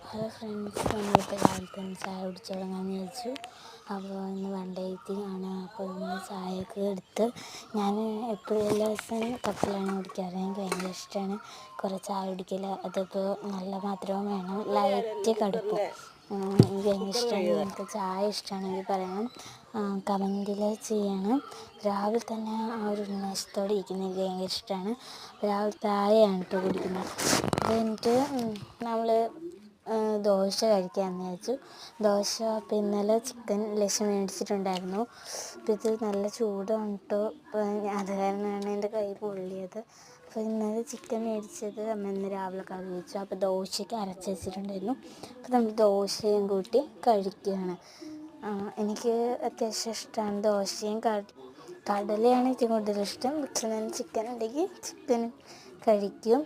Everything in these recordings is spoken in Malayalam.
ഹലോ ഫ്രണ്ട്സ്, നമ്മളിപ്പോൾ രാവിലെ തന്നെ ചായ കുടിച്ച് തുടങ്ങാമെന്ന് വിചാരിച്ചു. അപ്പോൾ ഇന്ന് വൺഡേ ആണ്. അപ്പോൾ നമ്മൾ ചായയൊക്കെ എടുത്ത് ഞാൻ എപ്പോഴും എല്ലാ ദിവസവും കപ്പിലാണ് കുടിക്കാറ്. എനിക്ക് ഭയങ്കര ഇഷ്ടമാണ് കുറേ ചായ കുടിക്കൽ. അതിപ്പോൾ നല്ല മധുരവും വേണം, ലൈറ്റ് കടുപ്പും. എനിക്ക് ഭയങ്കര ഇഷ്ടമാണ്. നിങ്ങൾക്ക് ചായ ഇഷ്ടമാണെങ്കിൽ പറയണം, കമൻറ്റിൽ ചെയ്യണം. രാവിലെ തന്നെ ആ ഒരു ഉന്മേഷത്തോടെ ഇരിക്കുന്നത് എനിക്ക് ഭയങ്കര ഇഷ്ടമാണ്. രാവിലെ ചായയാണ് കേട്ടോ കുടിക്കുന്നത്. അത് കഴിഞ്ഞിട്ട് നമ്മൾ ദോശ കഴിക്കാമെന്ന് വിചാരിച്ചു. ദോശ ഇന്നലെ ചിക്കൻ ലേശം മേടിച്ചിട്ടുണ്ടായിരുന്നു. അപ്പോൾ ഇത് നല്ല ചൂടാണ് കേട്ടോ. അത് കാരണമാണ് എൻ്റെ കൈ പൊള്ളിയത്. അപ്പോൾ ഇന്നലെ ചിക്കൻ മേടിച്ചത് അമ്മ ഇന്ന് രാവിലെ കറി വെച്ചു. അപ്പോൾ ദോശയ്ക്ക് അരച്ച് വെച്ചിട്ടുണ്ടായിരുന്നു. അപ്പോൾ നമ്മൾ ദോശയും കൂട്ടി കഴിക്കുകയാണ്. എനിക്ക് അത്യാവശ്യം ഇഷ്ടമാണ് ദോശയും കടലയാണ് ഏറ്റവും കൂടുതൽ ഇഷ്ടം. പക്ഷേ ഞാൻ ചിക്കൻ ഉണ്ടെങ്കിൽ ചിക്കൻ കഴിക്കും.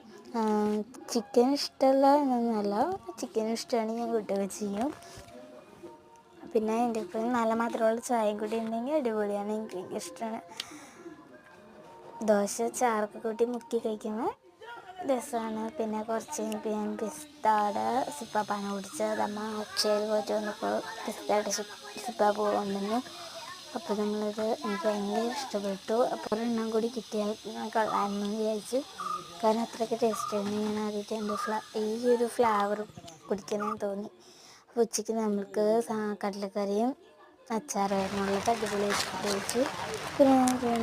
ചിക്കൻ ഇഷ്ടമല്ല എന്നൊന്നുമല്ല, ചിക്കൻ ഇഷ്ടമാണെങ്കിൽ ഞാൻ കൂട്ടുകയൊക്കെ ചെയ്യും. പിന്നെ എൻ്റെ ഇപ്പം നല്ല മധുരമുള്ള ചായയും കൂടി ഉണ്ടെങ്കിൽ അടിപൊളിയാണ്. എനിക്ക് ഇഷ്ടമാണ്. ദോശ ചാറൊക്കെ കൂട്ടി മുക്കി കഴിക്കുമ്പോൾ രസമാണ്. പിന്നെ കുറച്ച് ഞാൻ പിസ്താടെ സിപ്പാപ്പാണ് കുടിച്ചത്. അമ്മ അക്ഷയയിൽ പോയിട്ട് വന്നപ്പോൾ പിസ്തായുടെ സിപ്പാപ്പ് കൊണ്ടുവന്നു. അപ്പോൾ നമ്മളത് എനിക്ക് ഭയങ്കര ഇഷ്ടപ്പെട്ടു. അപ്പോൾ ഒരെണ്ണം കൂടി കിട്ടിയാൽ കൊള്ളാമെന്ന് വിചാരിച്ചു. കാരണം അത്രയ്ക്ക് ടേസ്റ്റായിരുന്നു. ഞാൻ ആദ്യമായിട്ട് എൻ്റെ ഈ ഒരു ഫ്ലേവർ കുടിക്കണമെന്ന് തോന്നി. അപ്പോൾ ഉച്ചയ്ക്ക് നമ്മൾക്ക് കടലക്കറിയും അച്ചാറായിരുന്നു ഉള്ളത്. അടിപൊളിയായിട്ട് കഴിച്ചു. പിന്നെ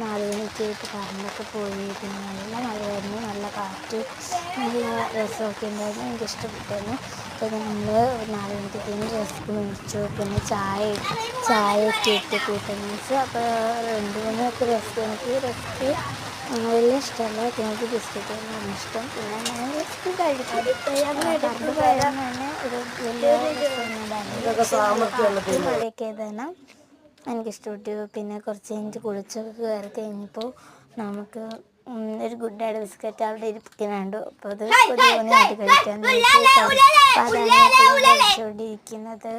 4 മണിക്കായിട്ട് കറണ്ടൊക്കെ പോയി. പിന്നെ നല്ല മഴയായിരുന്നു, നല്ല കാറ്റ്, നല്ല രസമൊക്കെ ഉണ്ടായിരുന്നു. എനിക്ക് ഇഷ്ടപ്പെട്ടായിരുന്നു. അപ്പോൾ നമ്മൾ 4 മണിക്ക് റസ്ക് മേടിച്ചു. പിന്നെ ചായയൊക്കെ ഇട്ട് കൂട്ടാന്ന് വെച്ചു. അപ്പോൾ 2-3 റസ്ക്, എനിക്ക് റസ്ക് വലിയ ഇഷ്ടമല്ല. എനിക്ക് ബിസ്ക്കറ്റാണ് ഇഷ്ടം. പിന്നെ ഞാൻ റസ്ക് കഴിക്കും. കറണ്ട് പോയാൽ തന്നെ ഒരു വലിയ മഴയൊക്കെ തന്നെ എനിക്കിഷ്ടപ്പെട്ടു. പിന്നെ കുറച്ച് കഴിഞ്ഞിട്ട് കുളിച്ചൊക്കെ കയറി കഴിഞ്ഞപ്പോൾ നമുക്ക് ഒരു ഗുഡ് ഡയറ്റ് ബിസ്ക്കറ്റ് അവിടെ ഇരിക്കുന്നുണ്ട്. അപ്പോൾ അത് പൊതുവായിട്ട് കഴിക്കാമെന്ന് വെച്ചാൽ അതാണ് കഴിച്ചുകൊണ്ടിരിക്കുന്നത്.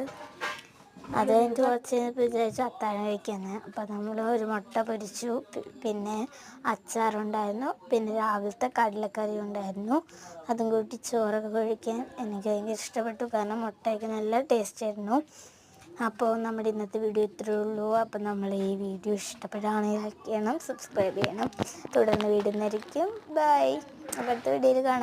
അത് കഴിഞ്ഞിട്ട് കുറച്ച് കഴിഞ്ഞപ്പോൾ വിചാരിച്ചു അത്താഴം കഴിക്കാമെന്ന്. അപ്പോൾ നമ്മൾ ഒരു മുട്ട പൊരിച്ചു. പിന്നെ അച്ചാറുണ്ടായിരുന്നു. പിന്നെ രാവിലത്തെ കടലക്കറി ഉണ്ടായിരുന്നു. അതും കൂട്ടി ചോറൊക്കെ കഴിക്കാൻ എനിക്ക് ഭയങ്കര ഇഷ്ടപ്പെട്ടു. കാരണം മുട്ടയൊക്കെ നല്ല ടേസ്റ്റായിരുന്നു. അപ്പോൾ നമ്മുടെ ഇന്നത്തെ വീഡിയോ ഇത്രയേ ഉള്ളൂ. അപ്പോൾ നമ്മൾ ഈ വീഡിയോ ഇഷ്ടപ്പെടുകയാണെങ്കിൽ ലൈക്ക് ചെയ്യണം, സബ്സ്ക്രൈബ് ചെയ്യണം. തുടർന്ന് വീഡിയോ ആയിരിക്കും. ബൈ. അപ്പോൾ അടുത്ത വീഡിയോയിൽ കാണാം.